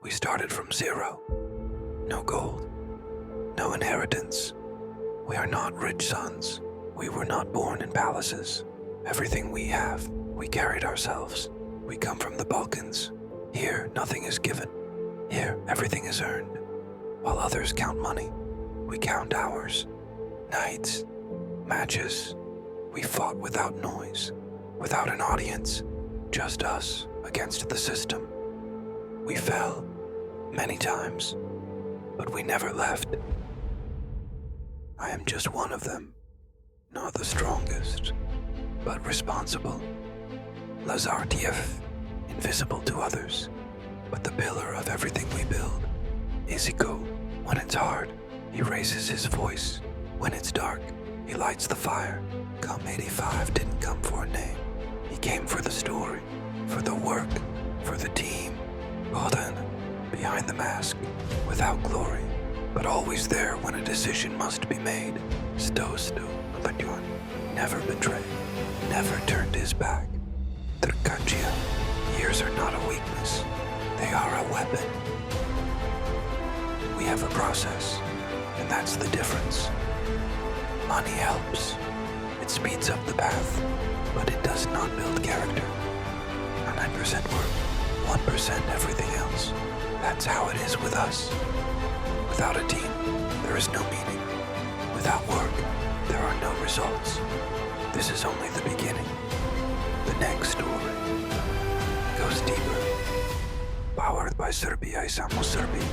We started from zero. No gold. No inheritance. We are not rich sons. We were not born in palaces. Everything we have, we carried ourselves. We come from the Balkans. Here, nothing is given. Here, everything is earned. While others count money, we count hours, nights, matches. We fought without noise, without an audience, just us against the system. We fell many times, but we never left. I am just one of them, not the strongest, but responsible. Lazartiev, invisible to others, but the pillar of everything we build. Isiko, when it's hard, he raises his voice. When it's dark, he lights the fire. Come 85 didn't come for a name. He came for the story, for the work, for the team. Golden, behind the mask, without glory, but always there when a decision must be made. Sto, Leon, never betrayed, never turned his back. Trkacia, years are not a weakness, they are a weapon. We have a process, and that's the difference. Money helps. It speeds up the path, but it does not build character. 9% work, 1% everything else. That's how it is with us. Without a team, there is no meaning. Without work, there are no results. This is only the beginning. The next story goes deeper. Powered by Serbia, Samo Serbia.